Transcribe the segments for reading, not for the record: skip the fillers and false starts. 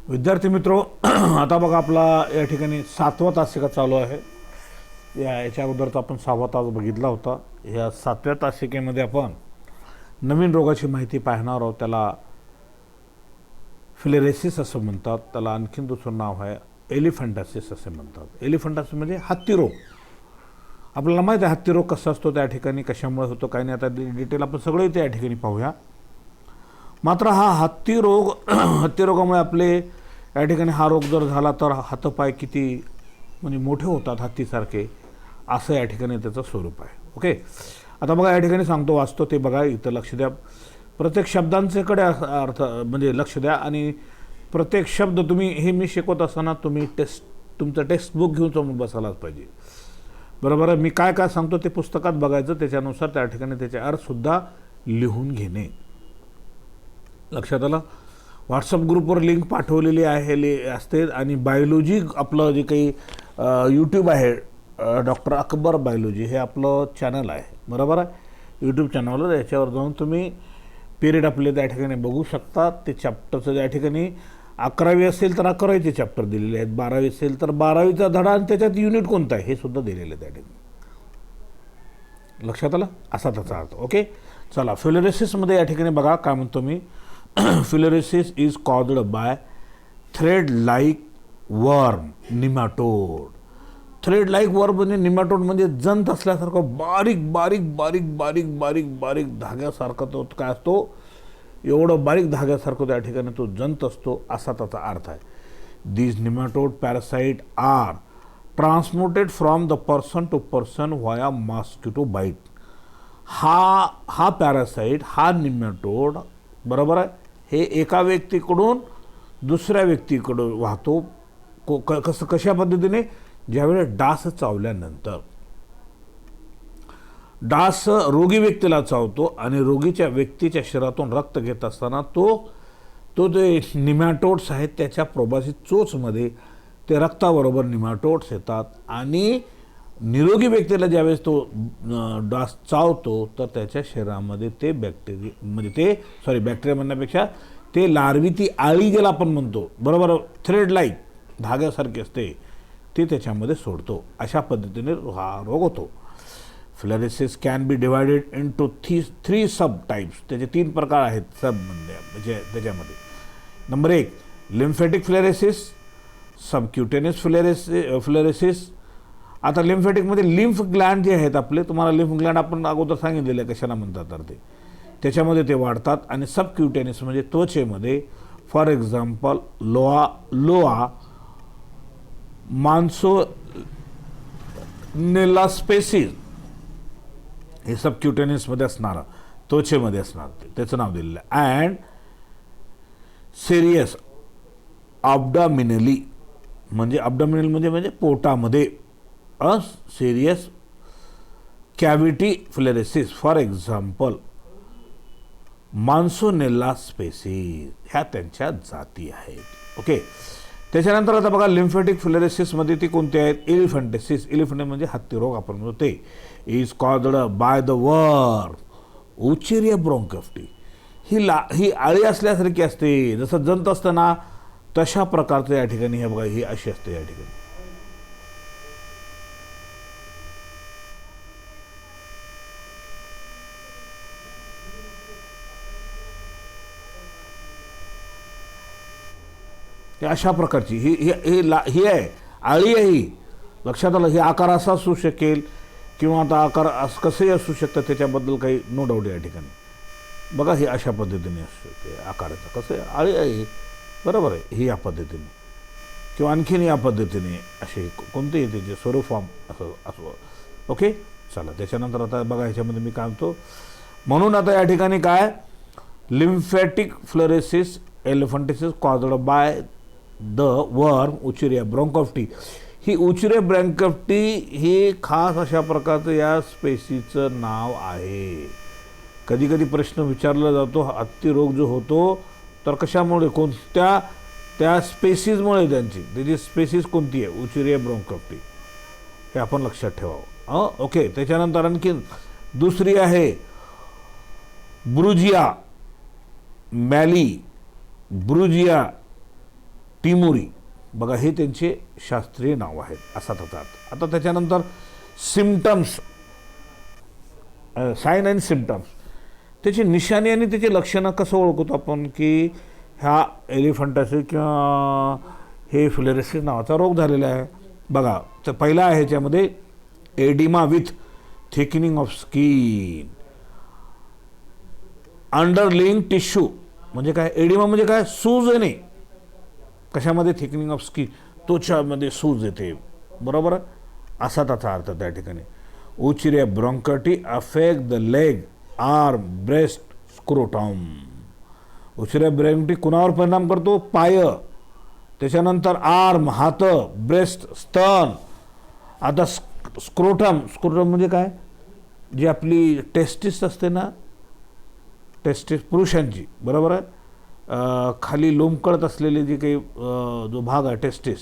विद्यार्थी मित्रो, आता बघा आपला या ठिकाणी 7वा तासिका चालू आहे. याच्या अगोदरचा आपण 6वा तास बघितला होता. या 7व्या तासिकेमध्ये आपण नवीन रोगाची माहिती पाहणार आहोत. त्याला फिलेरेसिस असं म्हणतात. त्याला आणखीन दुसरं नाव आहे एलिफंटासिस असे म्हणतात. एलिफंटासिस म्हणजे हत्ती रोग. आपल्याला माहीत आहे हत्ती रोग कसा असतो, त्या ठिकाणी कशामुळे होतो काय नाही. आता डिटेल आपण सगळं इथे या ठिकाणी पाहूया. मात्र हा हत्ती रोगामुळे आपले या ठिकाणी हा रोग जर झाला तर हातपाय किती म्हणजे मोठे होतात हत्तीसारखे, असं या ठिकाणी त्याचं स्वरूप आहे. ओके, आता बघा या ठिकाणी सांगतो, वाचतो ते बघा, इथं लक्ष द्या. प्रत्येक शब्दांच्याकडे अर्थ म्हणजे लक्ष द्या. आणि प्रत्येक शब्द तुम्ही हे मी शिकवत असताना तुम्ही तुमचं टेक्स्टबुक घेऊन समोर बसायलाच पाहिजे. बरोबर आहे. मी काय काय सांगतो ते पुस्तकात बघायचं, त्याच्यानुसार त्या ठिकाणी त्याचे अर्थसुद्धा लिहून घेणे. लक्षात आलं. व्हॉट्सअप ग्रुपवर लिंक पाठवलेली आहे असते. आणि बायोलॉजी आपलं जे काही यूट्यूब आहे, डॉक्टर अकबर बायोलॉजी हे आपलं चॅनल आहे. बरोबर आहे. यूट्यूब चॅनलवर याच्यावर जाऊन तुम्ही पिरियड आपले त्या ठिकाणी बघू शकता. ते चॅप्टरचं त्या ठिकाणी 11वी असेल तर 11वीचे चॅप्टर दिलेले आहेत, 12वी असेल तर 12वीचा धडा आणि त्याच्यात युनिट कोणतं आहे हे सुद्धा दिलेलं आहे त्या ठिकाणी. लक्षात आलं. असा त्याचा अर्थ. ओके, चला. फिलेरेसिसमध्ये या ठिकाणी बघा काय म्हणतो मी. Filariasis is caused by thread like worm nematode. Thread like worm म्हणजे निमॅटोड म्हणजे जंत असल्यासारखं बारीक बारीक बारीक बारीक बारीक बारीक धाग्यासारखं तो काय असतो, एवढं बारीक धाग्यासारखं त्या ठिकाणी तो जंत असतो, असा त्याचा अर्थ आहे. These nematode parasite are transmitted from the person to person via mosquito bite. हा पॅरासाइट, हा निमॅटोड, बरोबर आहे, हे एका व्यक्तीकडून दुसऱ्या व्यक्तीकडून वाहतो. कशा पद्धतीने, ज्यावेळेस डास चावल्यानंतर डास रोगी व्यक्तीला चावतो आणि रोगीच्या व्यक्तीच्या शरीरातून रक्त घेत असताना तो जे निमॅटोड्स आहेत त्याच्या प्रवासी चोचमध्ये ते रक्ताबरोबर निमॅटोड्स येतात. आणि निरोगी व्यक्तीला ज्यावेळेस तो डास चावतो तर त्याच्या शरीरामध्ये ते बॅक्टेरिया म्हणण्यापेक्षा ते लार्वी, ती आळी ज्याला आपण म्हणतो, बरोबर, थ्रेड लाईक धाग्यासारखी असते, ते त्याच्यामध्ये सोडतो. अशा पद्धतीने हा रोग होतो. Filariasis can be divided into 3 sub types. त्याचे 3 प्रकार आहेत सब म्हणजे त्याच्यामध्ये. Number 1 lymphatic filariasis, subcutaneous filariasis. आता लिम्फॅटिकमध्ये लिम्फ ग्लँड जे आहेत आपले, तुम्हाला लिम्फ ग्लँड आपण अगोदर सांगितलेलं आहे कशाला म्हणतात तर ते त्याच्यामध्ये ते वाढतात. आणि सबक्युटेनियस म्हणजे त्वचेमध्ये, फॉर एक्झाम्पल लोआ मान्सोनेलास्पेसिस हे सबक्युटेनियसमध्ये असणारं, त्वचेमध्ये असणार, त्याचं नाव दिलेलं आहे. अँड सिरियस ऑब्डॉमिनली म्हणजे पोटामध्ये, serious cavity filariasis, for example Mansonella species. ह्या त्यांच्या जाती आहेत. ओके, त्याच्यानंतर आता बघा लिम्फॅटिक फिलेरेसिसमध्ये ती कोणती आहेत. एलिफंटासिस. एलिफंट म्हणजे हत्ती रोग आपण म्हणतो ते. Is caused by the worm Wuchereria bancrofti. ही आळी असल्यासारखी असते, जसं जंत असतं ना तशा प्रकारचं या ठिकाणी हे बघा, ही अशी असते या ठिकाणी. अशा प्रकारची ही आहे, आळी आहे ही. लक्षात आलं. ही आकार असा असू शकेल किंवा आता आकार कसंही असू शकतं, त्याच्याबद्दल काही नो डाऊट या ठिकाणी. बघा ही अशा पद्धतीने असू शकते आकाराचं, कसं आळी आहे, बरोबर आहे, ही या पद्धतीने किंवा आणखीन या पद्धतीने असे कोणतेही त्याचे स्वरूप फॉर्म असं. ओके, चला. त्याच्यानंतर आता बघा ह्याच्यामध्ये मी काय म्हणतो. म्हणून आता या ठिकाणी काय, lymphatic filariasis elephantiasis caused by the worm Wuchereria bancrofti. ही उचेरिया ब्रोंकॉफ्टी ही खास अशा प्रकारचं या स्पेसीचं नाव आहे. कधी कधी प्रश्न विचारला जातो, हत्ती रोग जो होतो तर कशामुळे, कोणत्या त्या स्पेसीजमुळे, त्याची स्पेसीज कोणती आहे, उचेरिया ब्रोंकॉफ्टी, हे आपण लक्षात ठेवावं. ओके, त्याच्यानंतर आणखीन दुसरी आहे ब्रुजिया मॅली, ब्रुजिया टिमोरी, बघा हे त्यांचे शास्त्रीय नाव आहेत असा त्याचा अर्थ. आता त्याच्यानंतर सिम्पटम्स, साईन अँड सिम्पटम्स, त्याची निशाणी आणि त्याची लक्षणं कसं ओळखतो आपण की ह्या एलिफंटासिस किंवा हे फिलेरिसिस नावाचा रोग झालेला आहे. बघा तर पहिला आहे ह्याच्यामध्ये oedema with thickening of skin, underlying tissue, म्हणजे काय एडिमा म्हणजे काय, सूज येणे. कशामध्ये, थिकनिंग ऑफ स्किन, त्वचामध्ये सूज येते, बरोबर, असा त्याचा अर्थ त्या ठिकाणी. Wuchereria bancrofti affect the leg, arm, breast, scrotum. Wuchereria bancrofti कुणावर परिणाम करतो, पाय, त्याच्यानंतर आर्म, हात, ब्रेस्ट, स्तन. आता स्क्रोटम, स्क्रोटम म्हणजे काय, जी आपली टेस्टिस असते ना, टेस्टिस पुरुषांची, बरोबर आहे, खाली लोंबकळत असलेली जी काही जो भाग आहे टेस्टिस,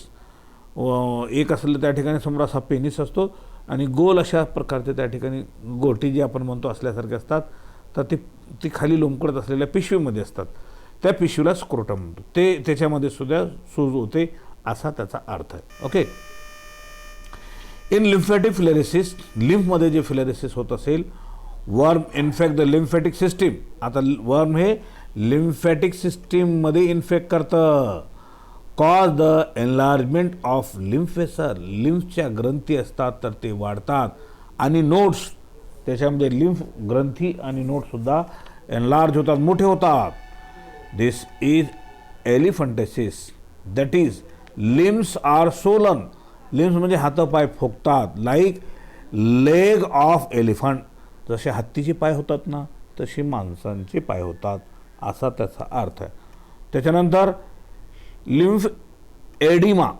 एक असलेलं त्या ठिकाणी समोर असा पेनिस असतो आणि गोल अशा प्रकारचे त्या ठिकाणी गोटी जी आपण म्हणतो असल्यासारखे असतात, तर ती खाली लोंबकळत असलेल्या पिशवीमध्ये असतात, त्या पिशवीला स्क्रोटम म्हणतो. ते त्याच्यामध्ये सुद्धा सूज होते असा त्याचा अर्थ आहे. ओके. इन लिम्फॅटिक फिलेरिसिस, लिम्फमध्ये जे फिलेरिसिस होत असेल, worm infect the lymphatic system. आता वर्म हे लिम्फॅटिक सिस्टीममध्ये इन्फेक्ट करतं. Cause the enlargement of lymph vessel, लिम्फच्या ग्रंथी असतात तर ते वाढतात आणि नोड्स, त्याच्यामध्ये लिम्फ ग्रंथी आणि नोड्ससुद्धा एनलार्ज होतात, मोठे होतात. This is elephantiasis, that is limbs are swollen. Limbs म्हणजे हातपाय फुगतात, लाईक लेग ऑफ एलिफंट. जसे हत्तीचे पाय होतात ना, तसे माणसांचे पाय होतात असा त्याचा अर्थ आहे. त्याच्यानंतर लिम्फ एडिमा,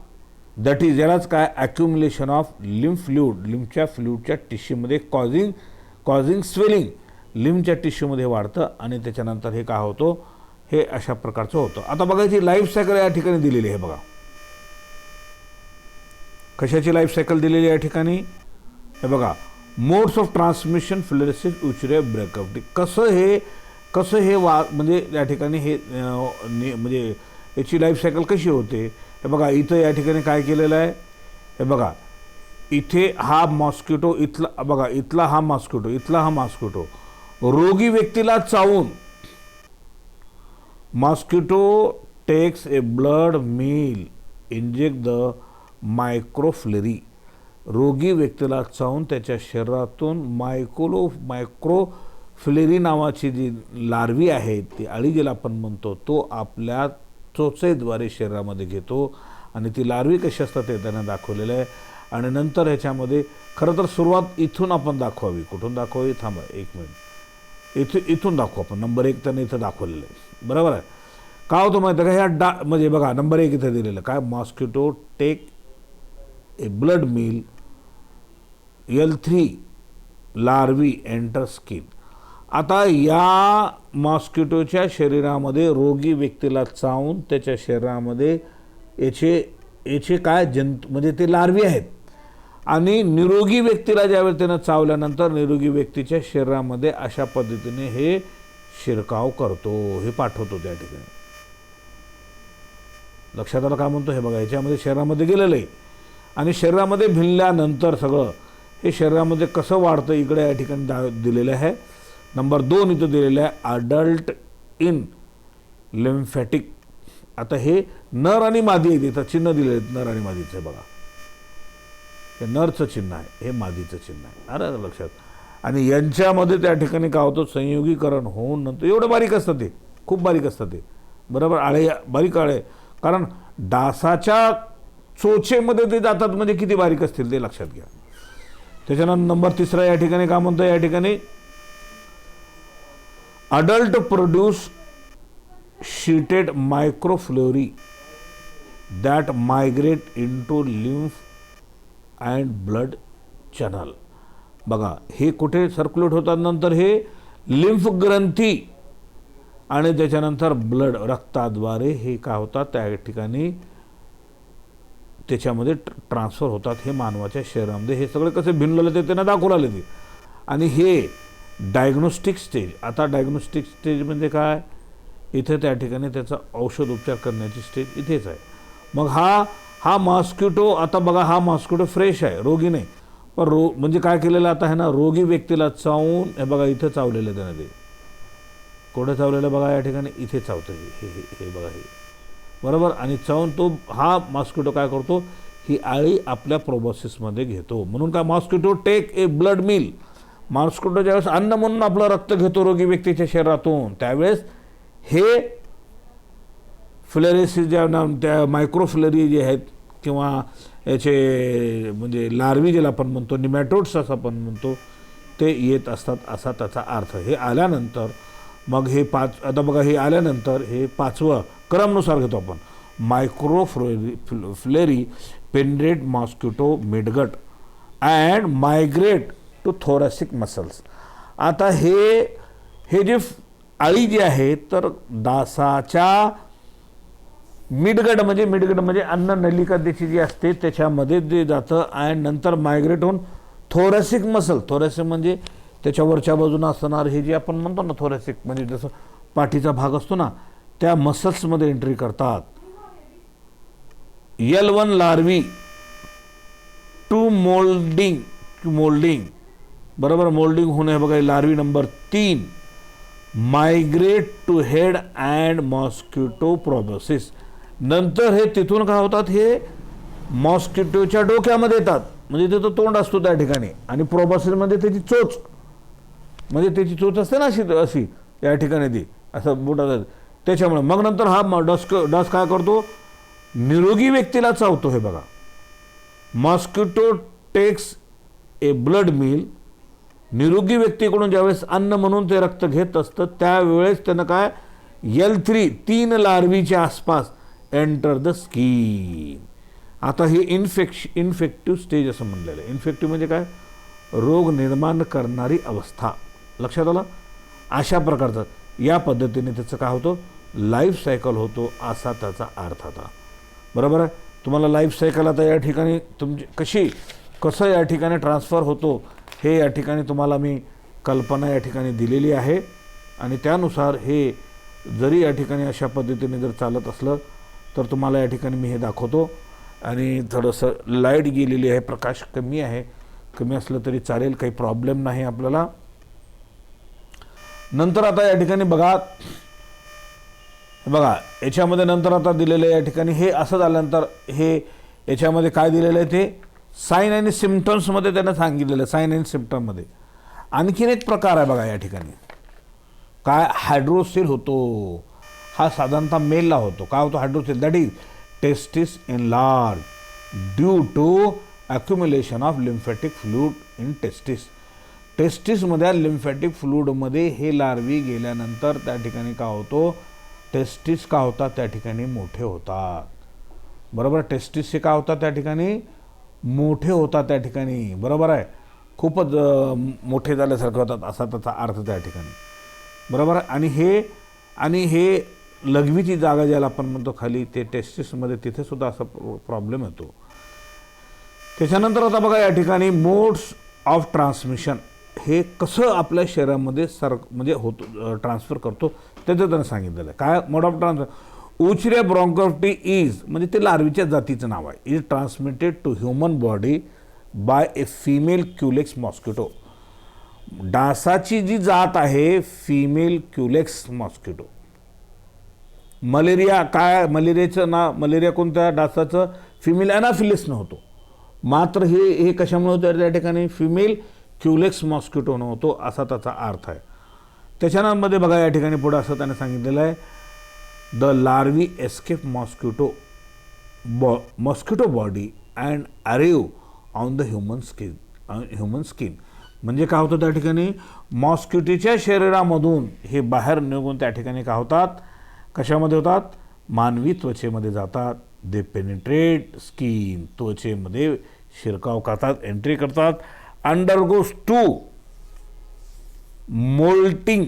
दॅट इज, यालाच काय, ॲक्युम्युलेशन ऑफ लिम्फ फ्लूइड, लिम्फच्या फ्लूइडच्या टिश्यूमध्ये कॉझिंग स्वेलिंग, लिम्फच्या टिश्यूमध्ये वाढतं आणि त्याच्यानंतर हे काय होतं, हे अशा प्रकारचं होतं. आता बघायची लाईफ सायकल या ठिकाणी दिलेली आहे. बघा कशाची लाईफ सायकल दिलेली आहे या ठिकाणी, हे बघा, मोड्स ऑफ ट्रान्समिशन फिलेरिसिस उचिरे ब्रॉन्कटी. कसं हे म्हणजे या ठिकाणी हे म्हणजे याची लाईफ सायकल कशी होते, हे बघा इथं या ठिकाणी काय केलेलं आहे, हे बघा इथे हा मॉस्किटो, इथला बघा, इथला हा मॉस्किटो रोगी व्यक्तीला चावून, mosquito takes a blood meal, inject the microfilariae. रोगी व्यक्तीला चावून त्याच्या शरीरातून मायक्रोफ्लेरी नावाची जी लार्वी आहे, ती अळी ज्याला आपण म्हणतो, तो आपल्या चोचेद्वारे शरीरामध्ये घेतो आणि ती लार्वी कशी असतात ते त्यांना दाखवलेलं आहे. आणि नंतर ह्याच्यामध्ये खरं तर सुरुवात इथून आपण दाखवावी. कुठून दाखवावी, थांबा एक मिनिट, इथून दाखवू आपण. नंबर 1 त्याने इथं दाखवलेलं आहे, बरोबर आहे. का होतं माहिती आहे का, ह्या म्हणजे बघा नंबर 1 इथं दिलेलं काय, mosquito take a blood meal, L3 larvae enter skin. आता या मॉस्किटोच्या शरीरामध्ये रोगी व्यक्तीला चावून त्याच्या शरीरामध्ये याचे काय म्हणजे ते लार्वी आहेत आणि निरोगी व्यक्तीला ज्यावेळेस त्यानं चावल्यानंतर निरोगी व्यक्तीच्या शरीरामध्ये अशा पद्धतीने हे शिरकाव करतो, हे पाठवतो त्या ठिकाणी. लक्षात आलं काय म्हणतो, हे बघा याच्यामध्ये शरीरामध्ये गेलेलं आहे आणि शरीरामध्ये भिनल्यानंतर सगळं हे शरीरामध्ये कसं वाढतं इकडे या ठिकाणी दिलेलं आहे. नंबर 2 इथं दिलेलं आहे, अडल्ट इन लिम्फॅटिक. आता हे नर आणि मादी आहे, इथं चिन्ह दिले आहेत नर आणि मादीचं. बघा हे नरचं चिन्ह आहे, हे मादीचं चिन्ह आहे, अरे लक्षात. आणि यांच्यामध्ये त्या ठिकाणी काय होतं, संयोगीकरण होऊन नंतर एवढं बारीक असतं ते, खूप बारीक असतं ते, बरोबर, आळे बारीक आळे, कारण डासाच्या चोचेमध्ये ते जातात म्हणजे किती बारीक असतील ते लक्षात घ्या. त्याच्यानंतर नंबर 3 या ठिकाणी काय म्हणतो, या ठिकाणी adult produce sheathed microfilariae that migrate into lymph and blood channel. बघा हे कुठे सर्क्युलेट होतात, नंतर हे लिम्फ ग्रंथी आणि त्याच्यानंतर ब्लड रक्ताद्वारे हे काय होतात त्या ठिकाणी त्याच्यामध्ये ट्रान्सफर होतात. हे मानवाच्या शरीरामध्ये हे सगळे कसे भिनलेले ते त्यांना दाखवले ते. आणि हे डायग्नोस्टिक स्टेज. आता डायग्नोस्टिक स्टेज म्हणजे काय, इथे त्या ठिकाणी त्याचा औषध उपचार करण्याची स्टेज इथेच आहे. मग हा मॉस्किटो, आता बघा हा मॉस्किटो फ्रेश आहे, रोगी नाही, पण म्हणजे काय केलेलं आता आहे ना, रोगी व्यक्तीला चावून, हे बघा इथं चावलेलं त्यानं, ते कुठं चावलेलं बघा, या ठिकाणी इथे चावतं, हे बघा हे, बरोबर. आणि चावून तो हा मॉस्किटो काय करतो, ही आळी आपल्या प्रोबॉसिसमध्ये घेतो. म्हणून काय, mosquito take a blood meal. Mosquito ज्यावेळेस अन्न म्हणून आपलं रक्त घेतो रोगी व्यक्तीच्या शरीरातून, त्यावेळेस हे फ्लेरेसिस ज्या त्या मायक्रोफ्लेरी जे आहेत किंवा याचे म्हणजे लार्वी ज्याला आपण म्हणतो, निमॅटोड्स असं आपण म्हणतो, ते येत असतात, असा त्याचा अर्थ. हे आल्यानंतर मग हे आता बघा, हे आल्यानंतर हे 5वं क्रमनुसार घेतो आपण. Filariae penetrate mosquito midgut and migrate to thoracic muscles. आता हे जे आळी जी आहे, तर डासाच्या मिडगट म्हणजे अन्न नलिका त्याची जी असते त्याच्यामध्ये जे जातं, आणि नंतर मायग्रेट होऊन थोरॅसिक मसल, थोरॅसिक म्हणजे त्याच्यावरच्या बाजूनं असणार, हे जे आपण म्हणतो ना थोरॅसिक, म्हणजे जसं पाठीचा भाग असतो ना, त्या मसल्समध्ये एंट्री करतात. L1 लार्वी टू मोल्डिंग, बरोबर, मोल्डिंग होणे बघा, larvae number 3 migrate to head and mosquito proboscis. नंतर हे तिथून काय होतात, हे मॉस्किटोच्या डोक्यामध्ये येतात, म्हणजे तिथं तोंड असतो त्या ठिकाणी, आणि प्रोबॉसिसमध्ये त्याची चोच, म्हणजे त्याची चोच असते ना अशी या ठिकाणी, ती असं बोटात, त्याच्यामुळे मग नंतर हा डस काय करतो, निरोगी व्यक्तीला चावतो. हे बघा, mosquito takes a blood meal. निरोगी व्यक्तीकडून ज्यावेळेस अन्न म्हणून ते रक्त घेत असतं, त्यावेळेस त्यानं काय, L3 3 लार्वीच्या आसपास एंटर द स्किन. आता हे इन्फेक्टिव्ह स्टेज असं म्हणलेलं आहे. इन्फेक्टिव्ह म्हणजे काय, रोग निर्माण करणारी अवस्था. लक्षात आलं, अशा प्रकारचं या पद्धतीने त्याचं काय होतं, लाईफ सायकल होतो, असा त्याचा अर्थ आता. बरोबर आहे. तुम्हाला लाईफ सायकल आता या ठिकाणी तुमची कसं या ठिकाणी ट्रान्सफर होतो, हे या ठिकाणी तुम्हाला मी कल्पना या ठिकाणी दिलेली आहे, आणि त्यानुसार हे जरी या ठिकाणी अशा पद्धतीने जर चालत असलं तर तुम्हाला या ठिकाणी मी हे दाखवतो. आणि थोडंसं लाईट गेलेली आहे, प्रकाश कमी असलं तरी चालेल, काही प्रॉब्लेम नाही आपल्याला. नंतर आता या ठिकाणी बघा याच्यामध्ये नंतर आता दिलेलं आहे या ठिकाणी, हे असं झाल्यानंतर हे याच्यामध्ये काय दिलेलं आहे, ते साईन आणि सिम्पटम्समध्ये त्यांना सांगितलेलं आहे. साईन आणि सिम्पटममध्ये आणखीन एक प्रकार आहे बघा या ठिकाणी, काय, हायड्रोसिल होतो. हा साधारणतः मेलला होतो. काय होतो hydrocele, that is testis enlarge due to accumulation of lymphatic fluid in testis. टेस्टिसमध्ये लिम्फॅटिक फ्लूइडमध्ये हे लार्वी गेल्यानंतर त्या ठिकाणी काय होतो, टेस्टिस का होतात त्या ठिकाणी मोठे होतात. बरोबर, टेस्टिसचे काय होतात त्या ठिकाणी मोठे होतात त्या ठिकाणी, बरोबर आहे, खूपच मोठे झाल्यासारखे होतात, असा त्याचा अर्थ त्या ठिकाणी. बरोबर आहे. आणि हे लघवीची जागा ज्याला आपण म्हणतो खाली, ते टेस्टिसमध्ये तिथे सुद्धा असा प्रॉब्लेम येतो. त्याच्यानंतर आता बघा या ठिकाणी मोड्स ऑफ ट्रान्समिशन, हे कसं आपल्या शरीरामध्ये म्हणजे ट्रान्सफर करतो त्याचं त्यांना सांगितलेलं आहे. काय mode of transfer, Wuchereria bancrofti is, म्हणजे ते लार्वीच्या जातीचं नाव आहे, is transmitted to human body by a female Culex mosquito. डासाची जी जात आहे फिमेल क्युलेक्स मॉस्किटो. मलेरिया काय, मलेरियाचं मलेरिया कोणत्या डासाचं, फिमेल ॲनाफिलिसनं होतो. मात्र हे कशामुळे होतं त्या ठिकाणी, फिमेल क्युलेक्स मॉस्किटोनं होतो, असा त्याचा अर्थ आहे. त्याच्यामध्ये बघा या ठिकाणी पुढे असं त्याने सांगितलेलं आहे, the larvae escape mosquito body and arrive on the human skin. म्हणजे काय होतं त्या ठिकाणी, मॉस्किटोच्या शरीरामधून हे बाहेर निघून त्या ठिकाणी काय होतात, कशामध्ये होतात, मानवी त्वचेमध्ये जातात. दे पेनिट्रेट स्किन, त्वचेमध्ये शिरकाव करतात, एंट्री करतात. Undergoes two moulting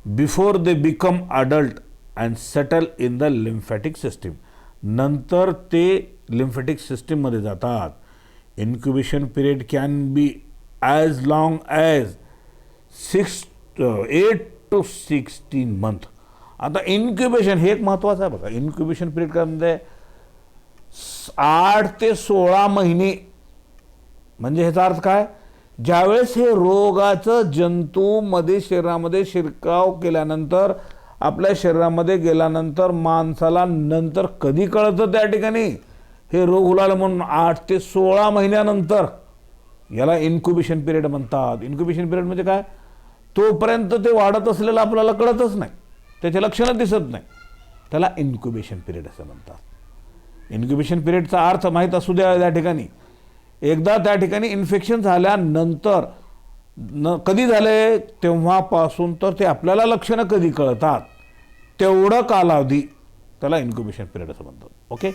before they become adult and settle in the lymphatic system. नंतर ते लिम्फॅटिक सिस्टीममध्ये जातात. Incubation period can be as long as 8 to 16 month. आता इन्क्युबेशन हे एक महत्त्वाचं आहे बघा. इन्क्युबेशन पिरियड काय म्हणजे 8 ते 16 महिने, म्हणजे ह्याचा अर्थ काय, ज्यावेळेस हे रोगाचं जंतूमध्ये शरीरामध्ये शिरकाव केल्यानंतर आपल्या शरीरामध्ये गेल्यानंतर माणसाला नंतर कधी कळतं त्या ठिकाणी हे रोग उलाल म्हणून 8 ते 16 महिन्यानंतर, याला इन्क्युबेशन पिरियड म्हणतात. इन्क्युबेशन पिरियड म्हणजे काय, तोपर्यंत ते वाढत असलेलं आपल्याला कळतच नाही, त्याचे लक्षणं दिसत नाही, त्याला इन्क्युबेशन पिरियड असं म्हणतात. इन्क्युबेशन पिरियडचा अर्थ माहीत असू द्या त्या ठिकाणी. एकदा त्या ठिकाणी इन्फेक्शन झाल्यानंतर कधी झाले तेव्हापासून तर ते आपल्याला लक्षणं कधी कळतात तेवढं कालावधी त्याला इन्क्युबेशन पिरियड असं म्हणतात. ओके.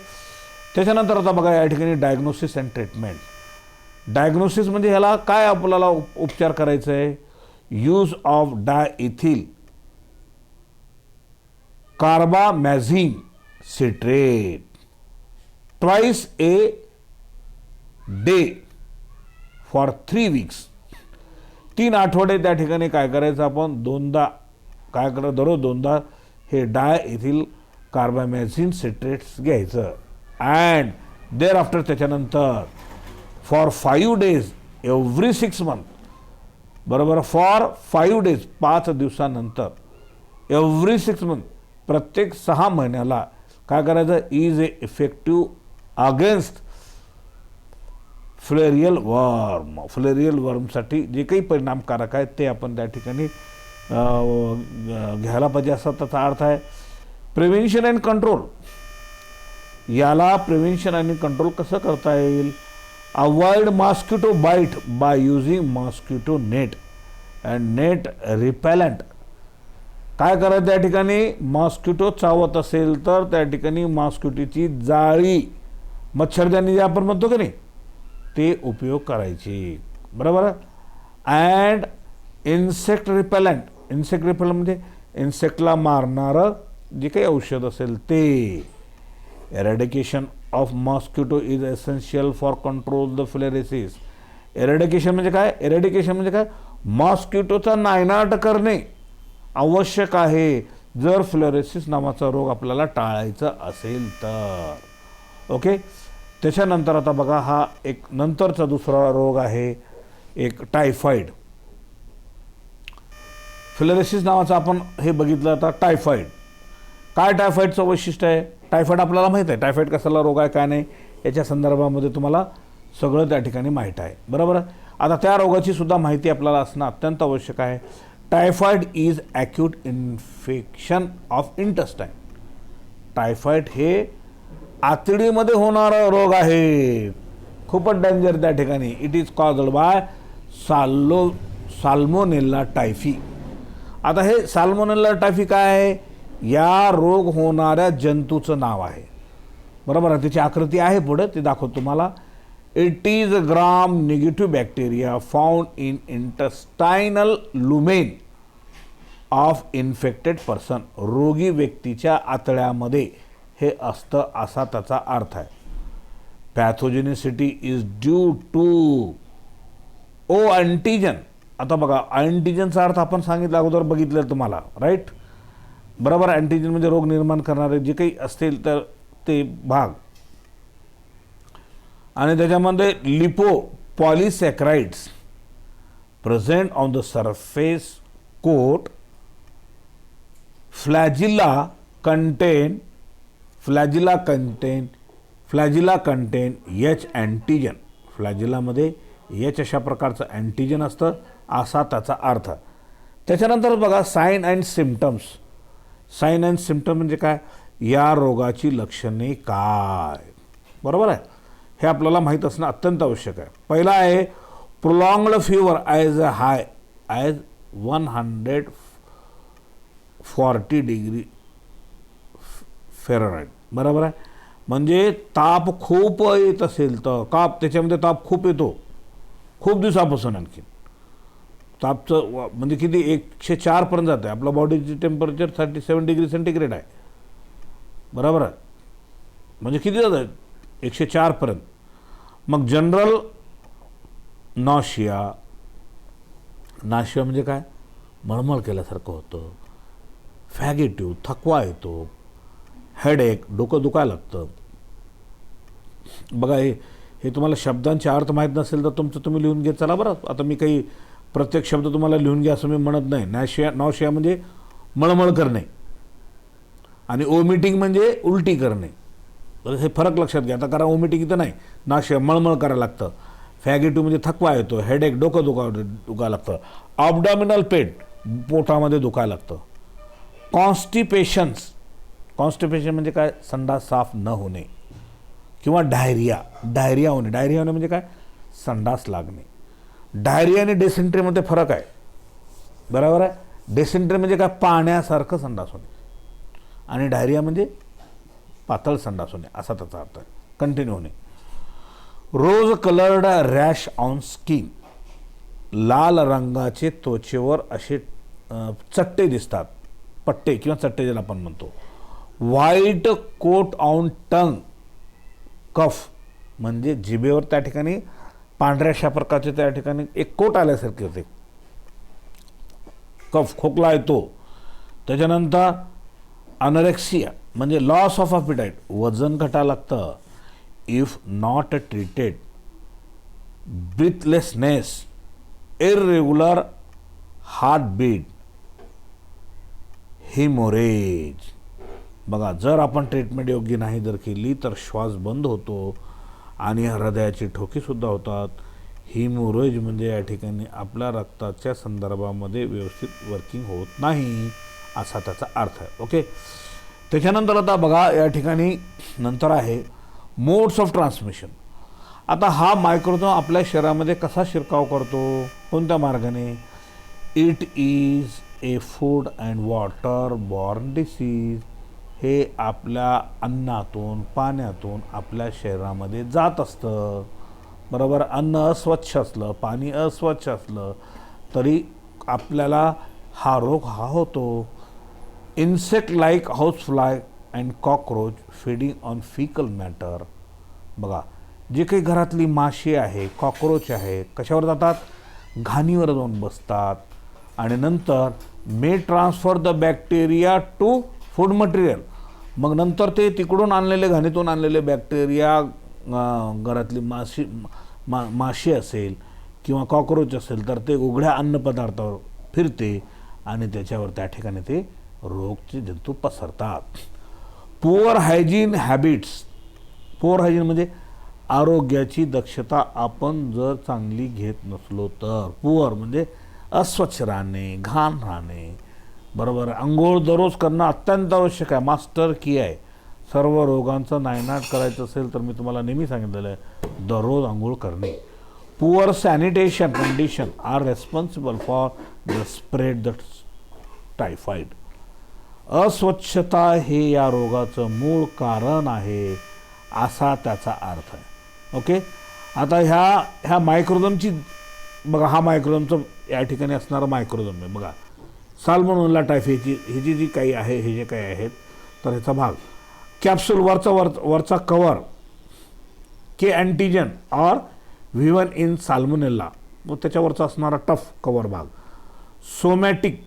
त्याच्यानंतर आता बघा या ठिकाणी डायग्नोसिस अँड ट्रीटमेंट. डायग्नोसिस म्हणजे ह्याला काय आपल्याला उपचार करायचं आहे, use of diethylcarbamazine citrate twice a day for 3 weeks. 3 आठवडे त्या ठिकाणी काय करायचं आपण, दोनदा काय करायचं, दररोज 2दा हे डायइथिल कार्बामॅझिन सिट्रेट्स घ्यायचं. अँड देअर आफ्टर त्याच्यानंतर फॉर 5 days एव्हरी 6 months, बरोबर, फॉर 5 days 5 दिवसानंतर, एव्हरी 6 months प्रत्येक 6 महिन्याला काय करायचं, इज ए इफेक्टिव्ह अगेन्स्ट फ्लेरियल वर्म. फ्लेरियल वर्मसाठी जे काही परिणामकारक आहेत ते आपण त्या ठिकाणी घ्यायला पाहिजे असा त्याचा अर्थ आहे. प्रिव्हेन्शन अँड कंट्रोल, याला प्रिव्हेन्शन आणि कंट्रोल कसं करता येईल, avoid mosquito bite by using mosquito net and net repellent. काय करायचं त्या ठिकाणी, मॉस्किटो चावत असेल तर त्या ठिकाणी मॉस्किटोची जाळी, मच्छरदाणी जे आपण म्हणतो की नाही ते उपयोग करायची, बरोबर. And insect repellent. Insect repellent म्हणजे इन्सेक्टला मारणारं जे काही औषध असेल ते. Eradication of mosquito is essential for control the filariasis. Eradication म्हणजे काय, एरॅडिकेशन म्हणजे काय, मॉस्किटोचा नायनाट करणे आवश्यक आहे जर फ्लोरेसिस नावाचा रोग आपल्याला टाळायचा असेल तर. ओके. त्याच्यानंतर आता बघा हा एक नंतरचा दुसरा रोग आहे एक टायफॉइड. फ्लोरेसिस नावाचा आपण हे बघितलं. आता टायफॉइड काय, टायफॉइडचं वैशिष्ट्य आहे, टायफॉइड आपल्याला माहीत आहे, टायफॉइड कशाला रोग आहे काय नाही याच्या संदर्भामध्ये तुम्हाला सगळं त्या ठिकाणी माहीत आहे, बरोबर. आता त्या रोगाची सुद्धा माहिती आपल्याला असणं अत्यंत आवश्यक आहे. Typhoid is acute infection of intestine. Typhoid हे आतडीमध्ये होणारा रोग आहे, खूपच डेंजर त्या ठिकाणी. It is caused by Salmonella typhi. आता हे साल्मोनेला टायफी काय आहे, या रोग होणाऱ्या जंतूचं नाव आहे, बरोबर आहे. त्याची आकृती आहे पुढे, ते दाखवतो तुम्हाला. It is a gram negative bacteria found in intestinal lumen of infected person. रोगी व्यक्तीच्या आतड्यामध्ये हे असतं असा त्याचा अर्थ आहे. Pathogenicity is due to O antigen. आता बघा अँटीजनचा अर्थ आपण सांगितलं अगोदर, बघितलं तुम्हाला, राईट, बरोबर. अँटीजन म्हणजे रोग निर्माण करणारे जे काही असतील तर ते भाग. आणि त्याच्यामध्ये lipopolysaccharides present on the surface coat flagella contain H antigen. फ्लॅजिलामध्ये एच अशा प्रकारचं अँटीजन असतं असा त्याचा अर्थ. त्याच्यानंतर बघा sign and symptoms. Sign and symptom म्हणजे काय, या रोगाची लक्षणे काय, बरोबर आहे, हे आपल्याला माहीत असणं अत्यंत आवश्यक आहे. पहिला आहे प्रोलॉंग्ड फीवर ॲज हाय ॲज 140 डिग्री फेरनहाइट, बरोबर आहे. म्हणजे ताप खूप येत असेल तर, त्याच्यामध्ये ताप खूप येतो खूप दिवसापासून, आणखी तापचं म्हणजे किती 104 पर्यंत जातं आहे. आपलं बॉडीची टेम्परेचर 37 डिग्री सेंटीग्रेड आहे, बरोबर आहे. म्हणजे किती जातं आहे 104 पर्यंत. मग जनरल नॉशिया म्हणजे काय, मळमळ केल्यासारखं होतं, फॅगेटिव्ह थकवा येतो, हेडेक डोकं दुखायला लागतं, बघा हे तुम्हाला शब्दांचे अर्थ माहीत नसेल तर तुमचं तुम्ही लिहून घेत चला बरं. आता मी काही प्रत्येक शब्द तुम्हाला लिहून घ्या असं मी म्हणत नाही. नॉशिया म्हणजे मळमळ करणे आणि ओमिटिंग म्हणजे उलटी करणे. तर हे फरक लक्षात घ्या. आता कारण ओमिटिंग इथं नाही, नॉशिया मळमळ करायला लागतं. फॅगेटू म्हणजे थकवा येतो, हेडेक डोकं दुखायला लागतं. ऑब्डॉमिनल पेन पोटामध्ये दुखायला लागतं. कॉन्स्टिपेशन म्हणजे काय, संडास साफ न होणे किंवा डायरिया होणे. डायरिया होणे म्हणजे काय, संडास लागणे. डायरिया आणि डिसेंट्रीमध्ये फरक आहे, बरोबर आहे. डिसेंट्री म्हणजे काय, पाण्यासारखं संडास होणे आणि डायरिया म्हणजे पातळ संडास होणे असा त्याचा अर्थ आहे. कंटिन्यू होणे. Rose coloured rash on skin, लाल रंगाचे त्वचेवर असे चट्टे दिसतात, पट्टे किंवा चट्टे ज्याला आपण म्हणतो. व्हाईट कोट ऑन टंग, कफ म्हणजे जिभेवर त्या ठिकाणी पांढऱ्याशा प्रकारचे त्या ठिकाणी एक कोट आल्यासारखे होते, कफ खोकला येतो. त्याच्यानंतर अनरेक्सिया म्हणजे लॉस ऑफ अपिटाईट, वजन घटायला लागतं. If not treated, breathlessness, irregular heartbeat, haemorrhage. बघा, जर आपण ट्रीटमेंट योग्य नाही जर केली तर श्वास बंद होतो आणि हृदयाची ठोकीसुद्धा होतात. हिमोरेज म्हणजे या ठिकाणी आपल्या रक्ताच्या संदर्भामध्ये व्यवस्थित वर्किंग होत नाही असा त्याचा अर्थ आहे. ओके. त्याच्यानंतर आता बघा या ठिकाणी नंतर आहे मोड्स ऑफ ट्रान्समिशन. आता हा मायक्रोझोम आपल्या शरीरामध्ये कसा शिरकाव करतो, कोणत्या मार्गाने. It is a food and water born disease. हे आपल्या अन्नातून पाण्यातून आपल्या शरीरामध्ये जात असतं, बरोबर. अन्न अस्वच्छ असलं, पाणी अस्वच्छ असलं तरी आपल्याला हा रोग होतो. Insect like housefly and cockroach feeding on faecal matter. बघा, जे काही घरातली माशी आहे, कॉकरोच आहे, कशावर जातात, घाणीवर जाऊन बसतात आणि नंतर may transfer the bacteria to food material. मग नंतर ते तिकडून आणलेले, घाणीतून आणलेले बॅक्टेरिया घरातली माशी असेल किंवा कॉकरोच असेल तर ते उघड्या अन्नपदार्थावर फिरते आणि त्याच्यावर त्या ठिकाणी ते रोगचे जंतू पसरतात. Poor hygiene habits. Poor hygiene म्हणजे आरोग्याची दक्षता आपण जर चांगली घेत नसलो तर. पुअर म्हणजे अस्वच्छ राहणे, घाण राहणे, बरोबर. अंघोळ दररोज करणं अत्यंत आवश्यक आहे, मास्टर की आहे. सर्व रोगांचं नायनाट करायचं असेल तर मी तुम्हाला नेहमी सांगितलेलं आहे, दररोज अंघोळ करणे. Poor sanitation condition are responsible for the spread the typhoid. अस्वच्छता हे या रोगाचं मूळ कारण आहे असा त्याचा अर्थ आहे. ओके. आता ह्या मायक्रोझोमची बघा, हा मायक्रोझोमचं या ठिकाणी असणारा मायक्रोझोम आहे. बघा, साल्मोनेला टायफी ह्याची जी काही आहे, हे जे काही आहेत तर ह्याचा भाग कॅप्सूल वरचा cover K antigen or V1 in Salmonella, व त्याच्यावरचा असणारा टफ कवर भाग. सोमॅटिक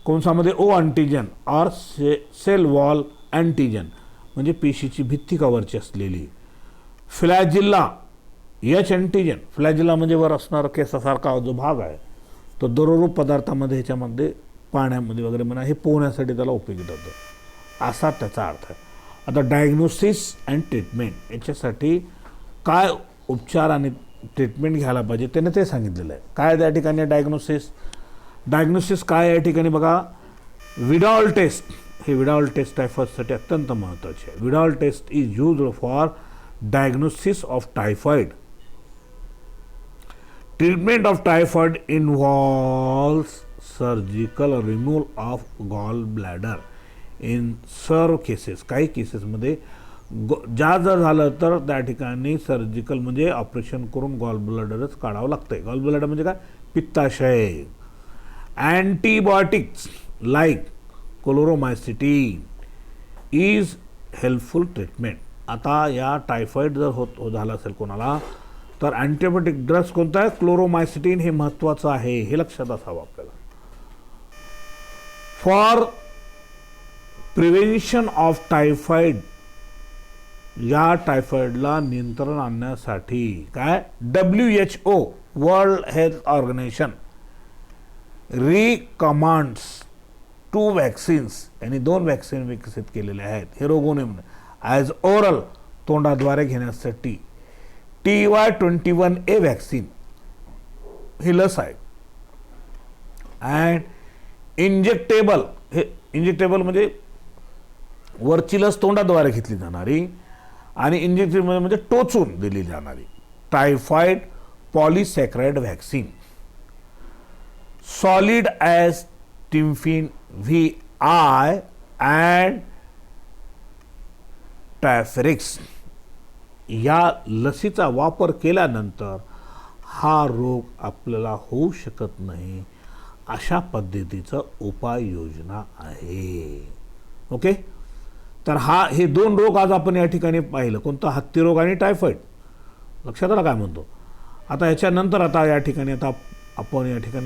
कंसामध्ये O antigen or cell wall antigen म्हणजे पेशीची भित्ती कवरची असलेली. फ्लॅजिल्ला एच अँटीजन, फ्लॅजिल्ला म्हणजे वर असणारा केसासारखा जो भाग आहे तो दरोरूप पदार्थामध्ये ह्याच्यामध्ये पाण्यामध्ये वगैरे म्हणा हे पोहण्यासाठी त्याला उपयोगी ठरतो असा त्याचा अर्थ आहे. आता डायग्नोसिस अँड ट्रीटमेंट याच्यासाठी काय उपचार आणि ट्रीटमेंट घ्यायला पाहिजे त्याने ते सांगितलेलं आहे. काय त्या ठिकाणी डायग्नोसिस काय या ठिकाणी बघा, विडॉल टेस्ट. हे विडॉल टेस्ट टायफॉइडसाठी अत्यंत महत्त्वाचे आहे. Widal test is used for diagnosis of typhoid. Treatment of typhoid involves surgical removal of gall bladder in सर्व केसेस. काही केसेसमध्ये जर झालं तर त्या ठिकाणी सर्जिकल म्हणजे ऑपरेशन करून गॉल ब्लॅडरच काढावं लागतंय. गॉल ब्लॅडर म्हणजे काय, पित्ताशय. Antibiotics like chloromycetin is helpful treatment. आता या टायफॉइड जर झाला असेल कोणाला तर अँटीबायोटिक ड्रग्स कोणता आहे, क्लोरोमायसिटीन हे महत्त्वाचं आहे, हे लक्षात असावं आपल्याला. फॉर प्रिव्हेन्शन ऑफ टायफॉइड या टायफॉइडला नियंत्रण आणण्यासाठी काय WHO World Health Organization recommends 2 vaccines यांनी 2 वॅक्सिन विकसित केलेले आहेत हेरोगोनिम ॲज ओरल तोंडाद्वारे घेण्यासाठी TY21A वॅक्सिन ही लस आहे अँड इंजेक्टेबल हे इंजेक्टेबल म्हणजे वरची लस तोंडाद्वारे घेतली जाणारी आणि इंजेक्टेबल म्हणजे टोचून दिली जाणारी typhoid polysaccharide vaccine sold as Typhim VI and Typherix या लसीचा वापर केल्यानंतर हा रोग आपल्याला होऊ शकत नाही अशा पद्धतीचं उपाययोजना आहे. ओके, तर हे 2 रोग आज आपण या ठिकाणी पाहिलं, कोणता हत्तीरोग आणि टायफॉइड. लक्षात आला काय म्हणतो. आता याच्यानंतर आता या ठिकाणी आपण या ठिकाणी